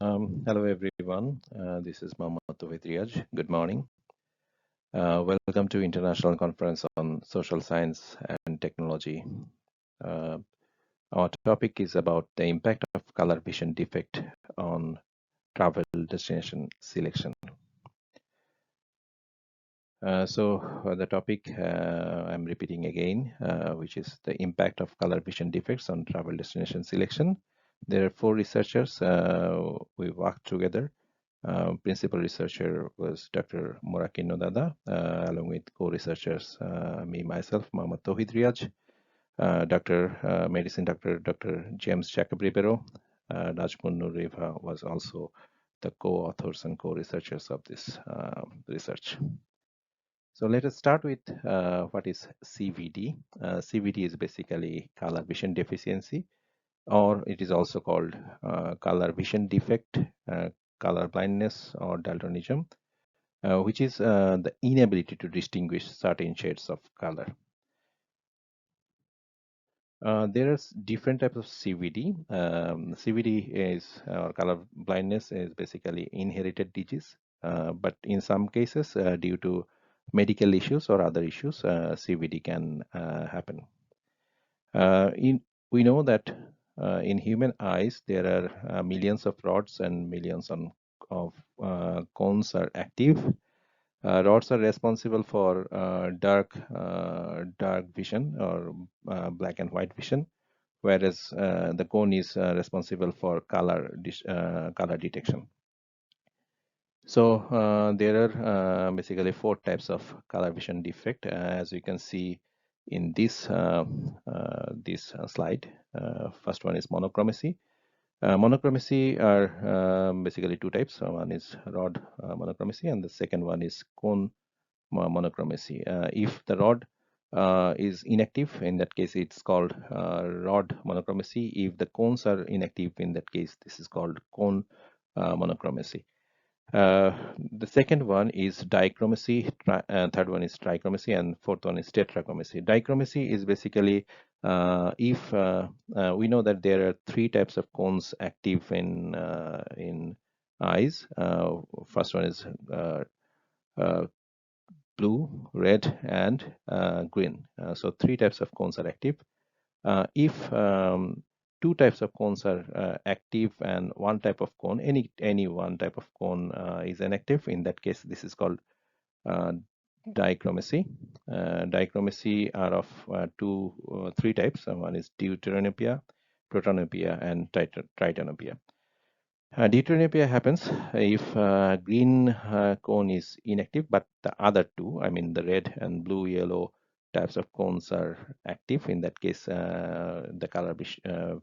Hello everyone, this is Mohammad Tawhid. Good morning. Welcome to International Conference on Social Science and Technology. Uh, our topic is about the impact of color vision defect on travel destination selection. The topic I'm repeating again, which is the impact of color vision defects on travel destination selection. There are 4 researchers we worked together. Principal researcher was Dr. Moraki Nodada, along with co-researchers, myself, Mohammad Tawhid Riaj, Medicine Dr. James Jacob Ribeiro, Najmun Nur Riva was also the co-authors and co-researchers of this research. So let us start with what is CVD. CVD is basically color vision deficiency, or it is also called color vision defect, color blindness, or daltonism, which is the inability to distinguish certain shades of color. There are different types of CVD. CVD is, or color blindness is basically inherited disease, but in some cases, due to medical issues or other issues, CVD can happen. We know that in human eyes, there are millions of rods and millions of cones are active. Rods are responsible for dark vision or black and white vision, whereas the cone is responsible for color detection. So there are basically 4 types of color vision defect, as you can see in this slide. First one is monochromacy. Monochromacy are basically 2 types. One is rod monochromacy, and the second one is cone monochromacy. If the rod is inactive, in that case it's called rod monochromacy. If the cones are inactive, in that case this is called cone monochromacy. The second one is dichromacy, third one is trichromacy, and fourth one is tetrachromacy. Dichromacy is basically if we know that there are 3 types of cones active in eyes. First one is blue, red, and green. So 3 types of cones are active. If 2 types of cones are active and 1 type of cone, any 1 type of cone is inactive, in that case this is called dichromacy. Dichromacy are of 3 types. One is deuteranopia, protanopia, and tritanopia. Deuteranopia happens if green cone is inactive, but the other 2, I mean the red and blue, yellow types of cones are active. In that case, the color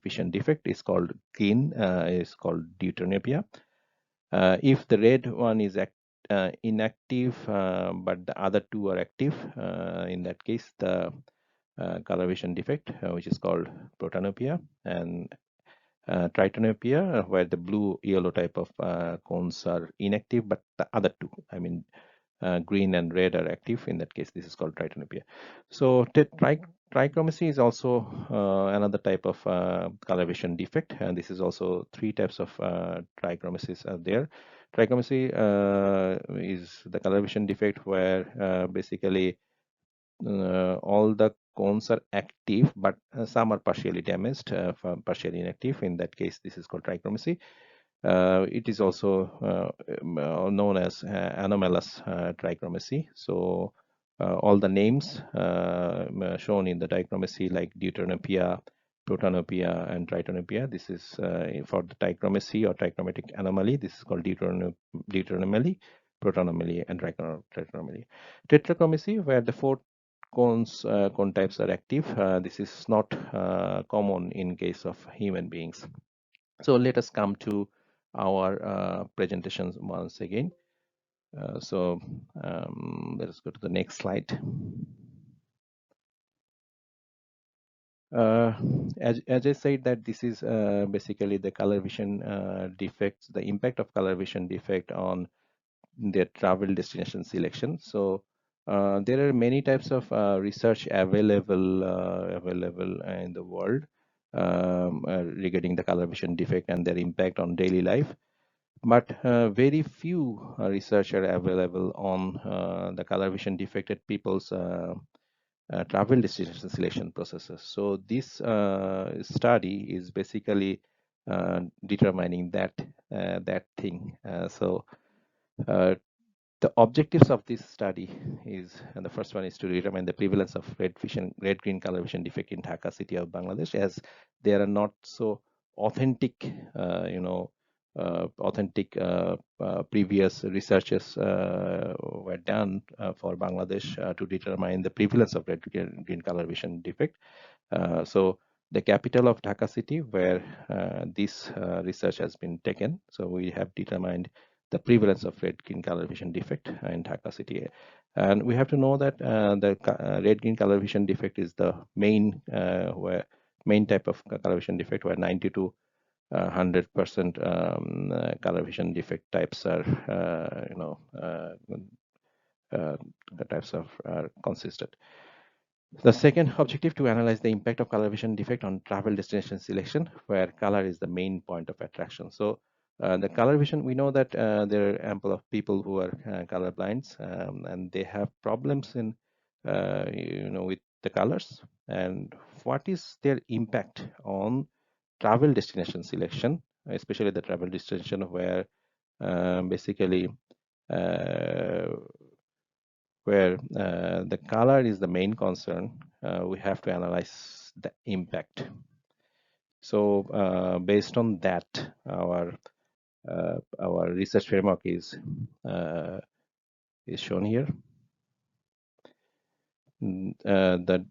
vision defect is called green, is called deuteranopia. If the red one is inactive, but the other 2 are active, in that case, the color vision defect, which is called protanopia, and tritanopia, where the blue yellow type of cones are inactive, but the other 2, I mean green and red, are active. In that case, this is called tritanopia. So trichromacy is also another type of color vision defect, and this is also 3 types of trichromacies are there. Trichromacy is the color vision defect where basically all the cones are active, but some are partially damaged, partially inactive. In that case, this is called trichromacy. It is also known as anomalous trichromacy. So all the names shown in the dichromacy, like deuteranopia, protanopia, and tritanopia, this is for the dichromacy or trichromatic anomaly. This is called deuteranomaly, protanomaly, and trichromacy. Tetrachromacy, where the 4 cone types are active. This is not common in case of human beings. So let us come to our presentations once again. Let us go to the next slide. As I said, that this is basically the color vision defects, the impact of color vision defect on their travel destination selection. So there are many types of research available in the world regarding the color vision defect and their impact on daily life. but very few research are available on the color vision defected people's travel destination selection processes. So this study is basically determining that thing. Uh, the objectives of this study is, and the first one is to determine the prevalence of red green color vision defect in Dhaka city of Bangladesh, as there are not so authentic, authentic previous researches were done for Bangladesh to determine the prevalence of red green color vision defect. So the capital of Dhaka city, where this research has been taken. So we have determined the prevalence of red green color vision defect in Dhaka city. And we have to know that the red green color vision defect is the main type of color vision defect, where 90 to 100% color vision defect types are, the types of are consistent. The second objective, to analyze the impact of color vision defect on travel destination selection, where color is the main point of attraction. So the color vision, we know that there are ample of people who are color blinds, and they have problems in, with the colors. And what is their impact on travel destination selection, especially the travel destination where basically uh, the color is the main concern. We have to analyze the impact. So based on that, our research framework is shown here. The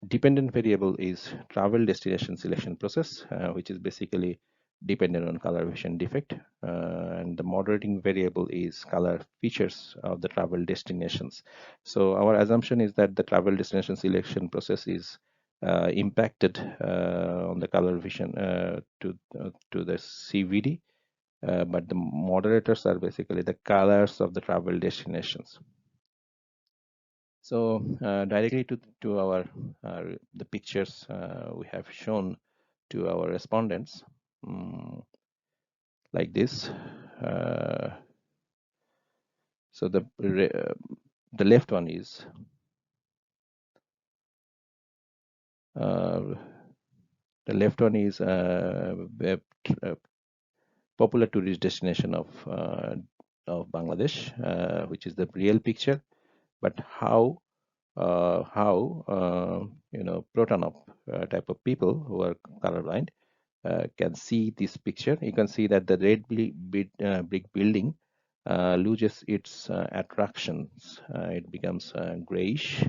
dependent variable is travel destination selection process, which is basically dependent on color vision defect, and the moderating variable is color features of the travel destinations. So our assumption is that the travel destination selection process is impacted on the color vision to the CVD, but the moderators are basically the colors of the travel destinations. So directly to our the pictures we have shown to our respondents, like this. So the left one is uh, a popular tourist destination of Bangladesh, which is the real picture. But how proton type of people who are colorblind can see this picture. You can see that the red brick building loses its attractions. It becomes grayish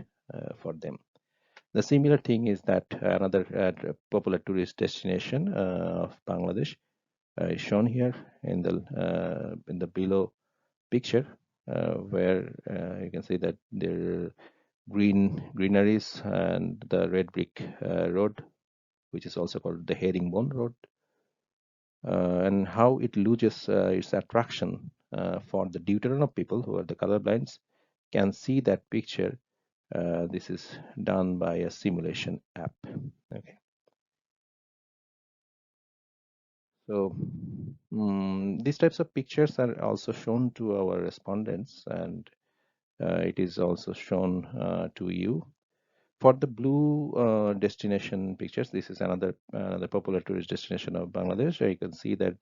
for them. The similar thing is that another popular tourist destination of Bangladesh is shown here in the below picture, where you can see that there are greeneries and the red brick road, which is also called the herringbone road, and how it loses its attraction for the deuteronomy people who are the colorblinds can see that picture. This is done by a simulation app. Okay, so these types of pictures are also shown to our respondents, and it is also shown to you. For the blue destination pictures, this is another popular tourist destination of Bangladesh. You can see that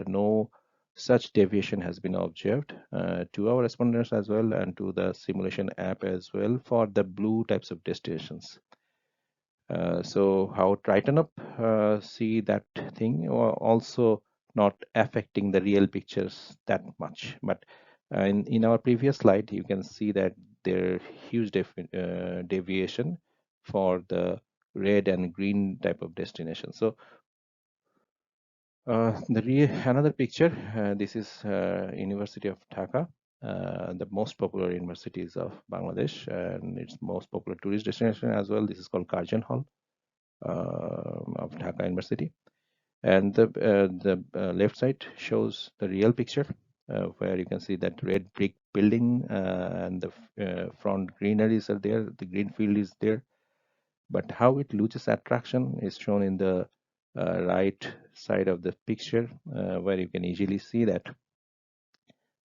no such deviation has been observed to our respondents as well, and to the simulation app as well for the blue types of destinations. So how Triton up see that thing, or also not affecting the real pictures that much. But in our previous slide, you can see that there are huge deviation for the red and green type of destination. So another picture, this is University of Dhaka, the most popular universities of Bangladesh, and its most popular tourist destination as well. This is called Karjan Hall of Dhaka University. And the left side shows the real picture, where you can see that red brick building and the front greeneries are there, the green field is there. But how it loses attraction is shown in the right side of the picture, where you can easily see that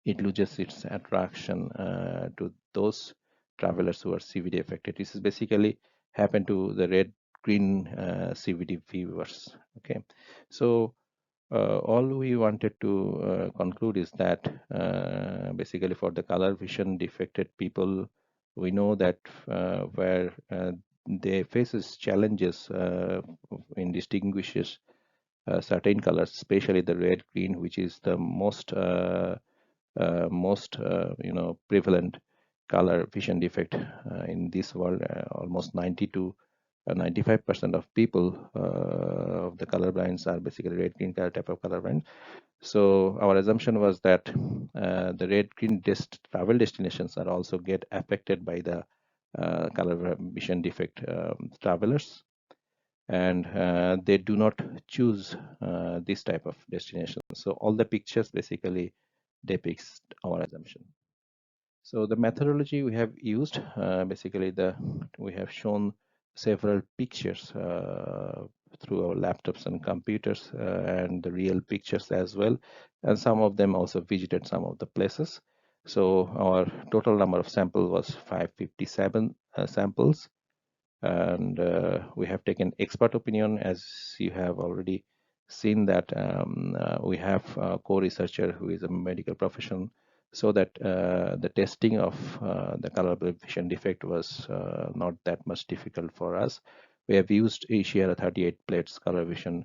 it loses its attraction to those travelers who are CVD affected. This is basically happened to the red green CVD viewers. Okay, so all we wanted to conclude is that basically for the color vision defected people, we know that where they faces challenges in distinguishes certain colors, especially the red green, which is the most prevalent color vision defect in this world. Almost 90 to 95% of people of the colorblind are basically red green color type of colorblind. So our assumption was that the red green travel destinations are also get affected by the color vision defect travelers, and they do not choose this type of destination. So all the pictures basically depicts our assumption. So the methodology we have used, basically we have shown several pictures through our laptops and computers, and the real pictures as well, and some of them also visited some of the places. So our total number of samples was 557 samples, and we have taken expert opinion, as you have already seen that we have a co-researcher who is a medical profession, so that the testing of the color vision defect was not that much difficult for us. We have used Asia 38 plates color vision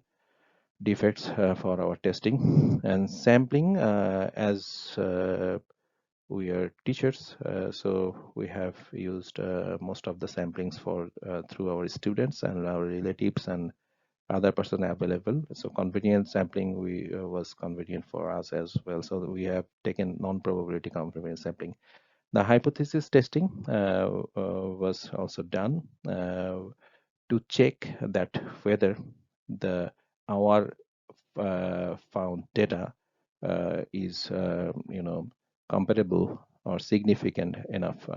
defects for our testing and sampling. As we are teachers, so we have used most of the samplings for through our students and our relatives and other person available. So convenient sampling was convenient for us as well. So we have taken non-probability convenient sampling. The hypothesis testing was also done to check that whether our found data is comparable or significant enough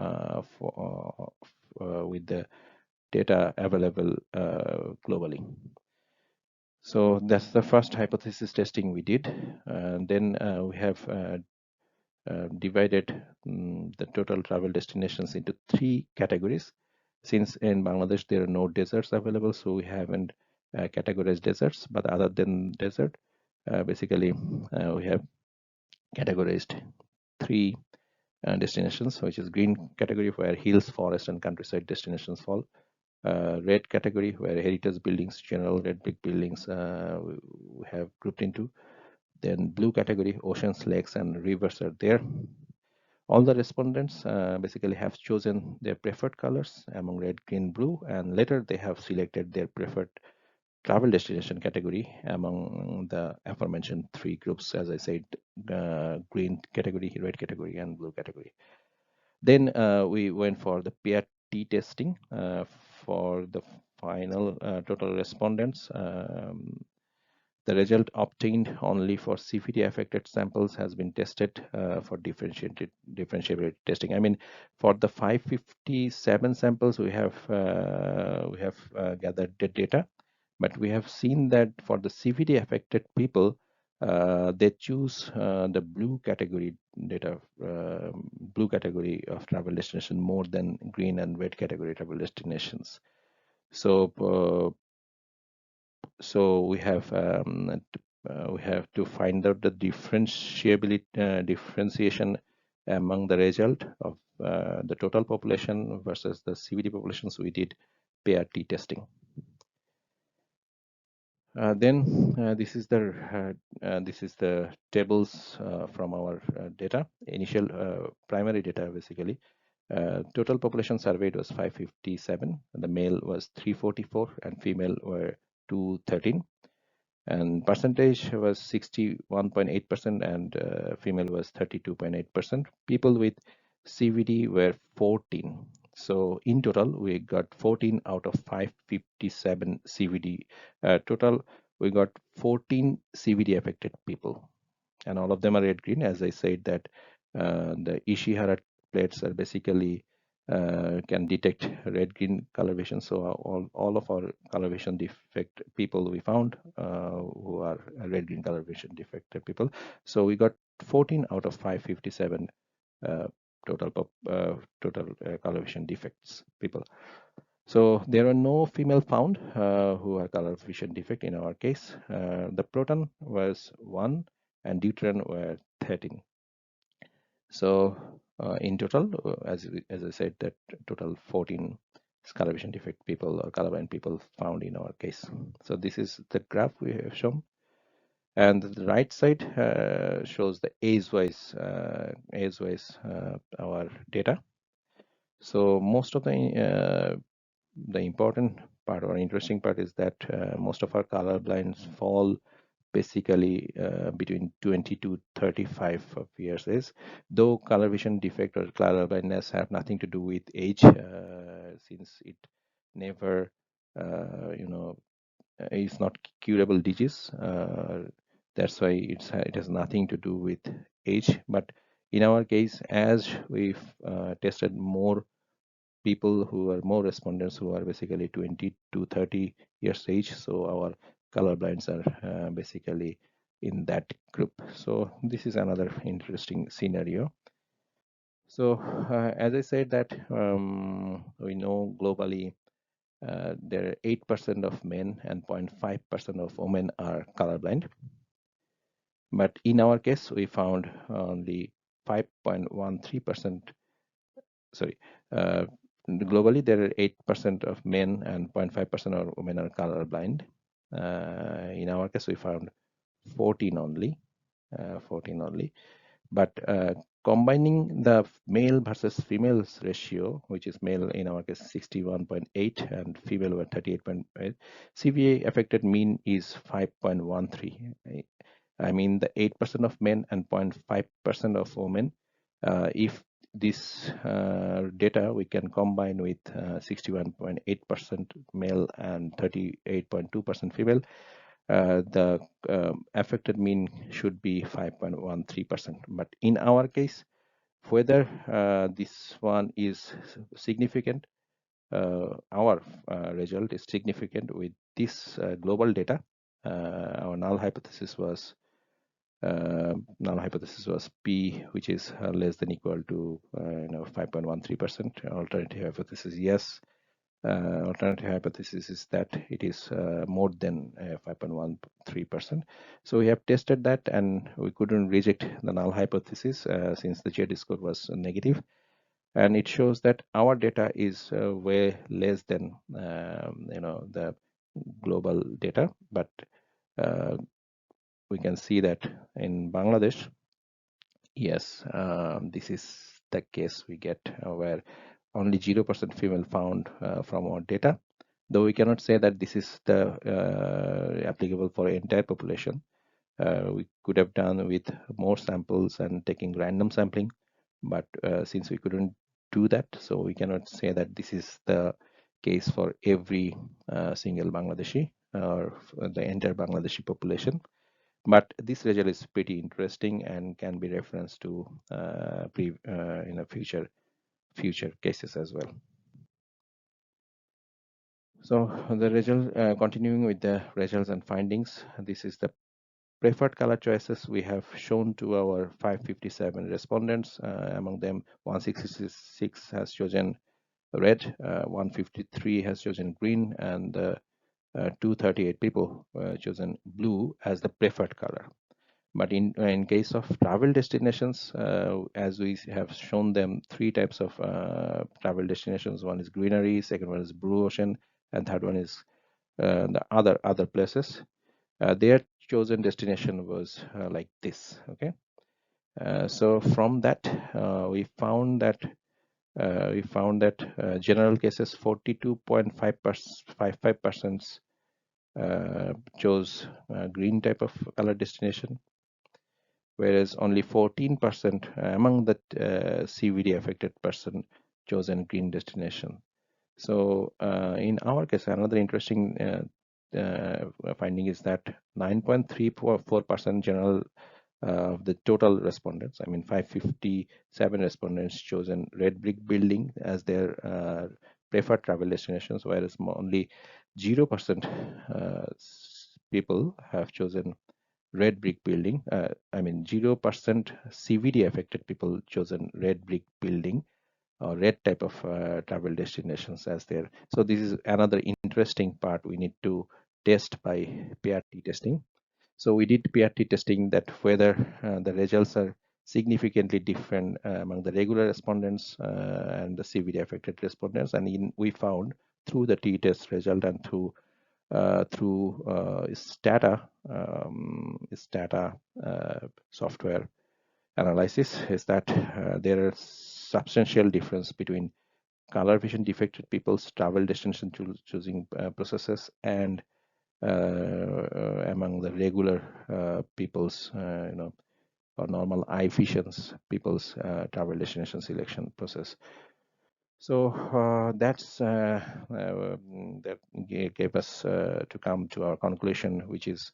with the data available globally. So that's the first hypothesis testing we did. And then we have divided the total travel destinations into 3 categories. Since in Bangladesh there are no deserts available, so we haven't categorized deserts. But other than desert, basically we have categorized 3 destinations, which is green category where hills, forest, and countryside destinations fall. Red category where heritage buildings, general red brick buildings we have grouped into. Then blue category, oceans, lakes, and rivers are there. All the respondents basically have chosen their preferred colors among red, green, blue, and later they have selected their preferred travel destination category among the aforementioned 3 groups, as I said, green category, red category, and blue category. Then we went for the PRT testing for the final total respondents. The result obtained only for CVD affected samples has been tested for differentiability testing. I mean, for the 557 samples we have gathered the data, but we have seen that for the CVD affected people, they choose the blue category data, blue category of travel destination more than green and red category travel destinations. So we have to find out the differentiation among the result of the total population versus the CVD populations. We did PRT testing. Then this is the tables from our data, initial primary data basically. Total population surveyed was 557, and the male was 344 and female were 213, and percentage was 61.8% and female was 32.8%. People with CVD were 14. So in total, we got 14 out of 557 CVD. Total, we got 14 CVD affected people, and all of them are red green. As I said that the Ishihara plates are basically can detect red-green color vision. So all of our color vision defect people we found who are red-green color vision defect people. So we got 14 out of 557 uh, total color vision defects people. So there are no female found who are color vision defect in our case. The proton was 1 and deuteron were 13. So in total, as I said, that total 14 color vision defect people or colorblind people found in our case. So this is the graph we have shown, and the right side shows the age-wise our data. So most of the important part or interesting part is that most of our colorblind's fall basically between 20 to 35 of years is, though color vision defect or color blindness have nothing to do with age, since it never is not curable disease. That's why it has nothing to do with age. But in our case, as we've tested more people who are more respondents who are basically 20 to 30 years age, so our color blinds are basically in that group. So this is another interesting scenario. So as I said that we know globally there are 8% of men and 0.5% of women are colorblind, but in our case we found only 5.13%. Sorry, globally there are 8% of men and 0.5% of women are colorblind. In our case we found 14 only, 14 only. But combining the male versus females ratio, which is male in our case 61.8 and female were 38.8, CVA affected mean is 5.13. I mean the 8% of men and 0.5% of women. If this data we can combine with 61.8% male and 38.2% female, the affected mean should be 5.13%. But in our case, whether this one is significant, our result is significant with this global data. Our null hypothesis was P, which is less than equal to 5.13%. Alternative hypothesis, yes. Alternative hypothesis is that it is more than 5.13%. So we have tested that and we couldn't reject the null hypothesis since the z score was negative, and it shows that our data is way less than the global data. But we can see that in Bangladesh, yes, this is the case we get where only 0% female found from our data, though we cannot say that this is the applicable for entire population. We could have done with more samples and taking random sampling, but since we couldn't do that, so we cannot say that this is the case for every single Bangladeshi or the entire Bangladeshi population. But this result is pretty interesting and can be referenced to future cases as well. So the result, continuing with the results and findings, this is the preferred color choices we have shown to our 557 respondents. Among them, 166 has chosen red, 153 has chosen green, and 238 people chosen blue as the preferred color. But in case of travel destinations, as we have shown them 3 types of travel destinations. One is greenery, second one is blue ocean, and third one is the other places. Their chosen destination was like this. Okay, so from that we found that general cases 42.55% chose green type of color destination, whereas only 14% among the CVD affected person chosen green destination. So in our case, another interesting finding is that 9.34% general the total respondents. I mean, 557 respondents chosen red brick building as their preferred travel destinations, whereas only 0% people have chosen red brick building. I mean, 0% CVD affected people chosen red brick building or red type of travel destinations as there. So this is another interesting part we need to test by PRT testing. So we did PRT testing that whether the results are significantly different among the regular respondents and the CVD affected respondents, and we found through the t-test result and through Stata software analysis is that there are substantial difference between color vision defected people's travel destination choosing processes and among the regular people's or normal eye visions people's travel destination selection process. So that gave us to come to our conclusion, which is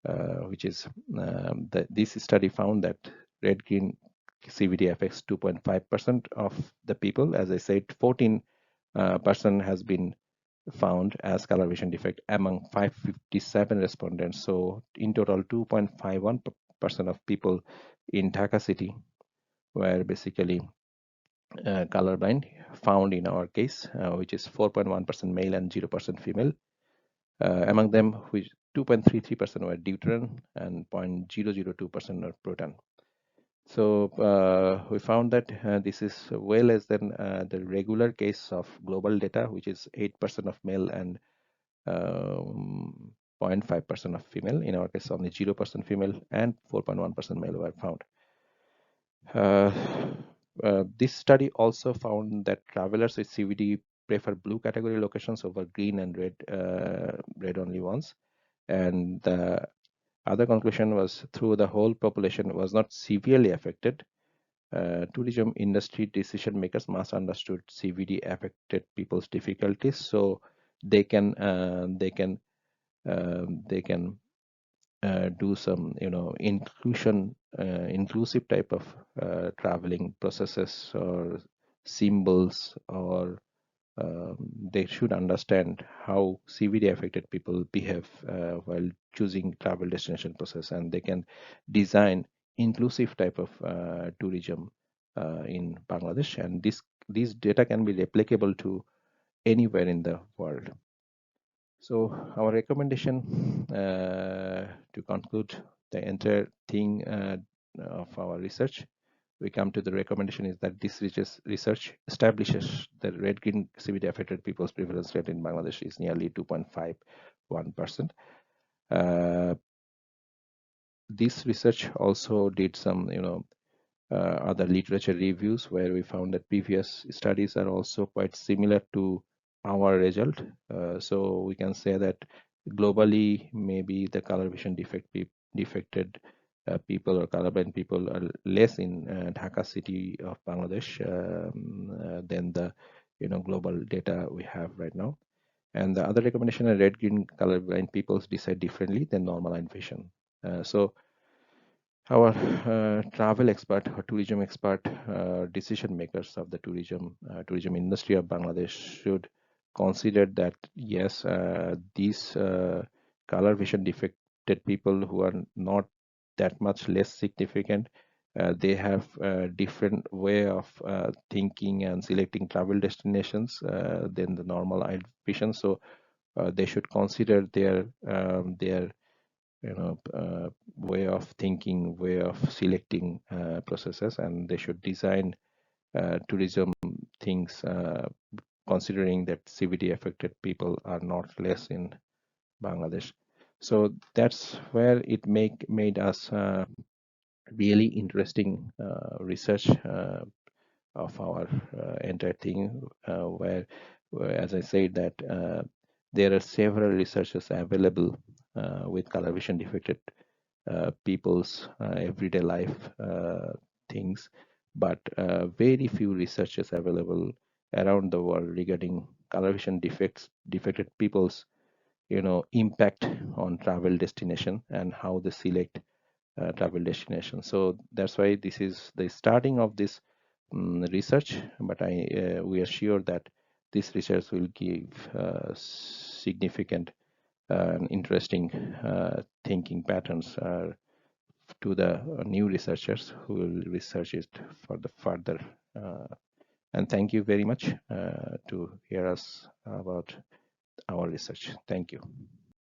that this study found that red green CVD affects 2.5% of the people. As I said, 14% has been found as color vision defect among 557 respondents. So in total, 2.51% of people in Dhaka city were basically colorblind, found in our case, which is 4.1% male and 0% female. Among them, which 2.33% were deuteron and 0.002% were proton. So we found that this is way less than the regular case of global data, which is 8% of male and 0.5% of female. In our case, only 0% female and 4.1% male were found. This study also found that travelers with CVD prefer blue category locations over green and red only ones. And the other conclusion was through the whole population was not severely affected. Tourism industry decision makers must understood CVD affected people's difficulties, so they can do some inclusive type of traveling processes or symbols, or they should understand how CVD affected people behave while choosing travel destination process, and they can design inclusive type of tourism in Bangladesh, and these data can be replicable to anywhere in the world. So our recommendation to conclude the entire thing of our research, we come to the recommendation is that this research establishes that red-green CVD affected people's prevalence rate in Bangladesh is nearly 2.51%. This research also did some, other literature reviews where we found that previous studies are also quite similar to our result. So we can say that globally, maybe the color vision defected people or colorblind people are less in Dhaka city of Bangladesh than the global data we have right now. And the other recommendation are red green colorblind people decide differently than normal eye vision. So our travel expert or tourism expert, decision makers of the tourism industry of Bangladesh should consider that yes, these color vision defected people who are not that much less significant, they have a different way of thinking and selecting travel destinations than the normal eye vision. So they should consider their way of thinking, way of selecting processes, and they should design tourism things considering that CVD affected people are not less in Bangladesh. So that's where it made us really interesting research of our entire thing, where, as I said, that there are several researchers available with color vision defected people's everyday life things, but very few researchers available around the world regarding color vision defected people's impact on travel destination and how they select travel destination. So that's why this is the starting of this research, but we are sure that this research will give significant and interesting thinking patterns to the new researchers who will research it for the further. And thank you very much to hear us about our research. Thank you.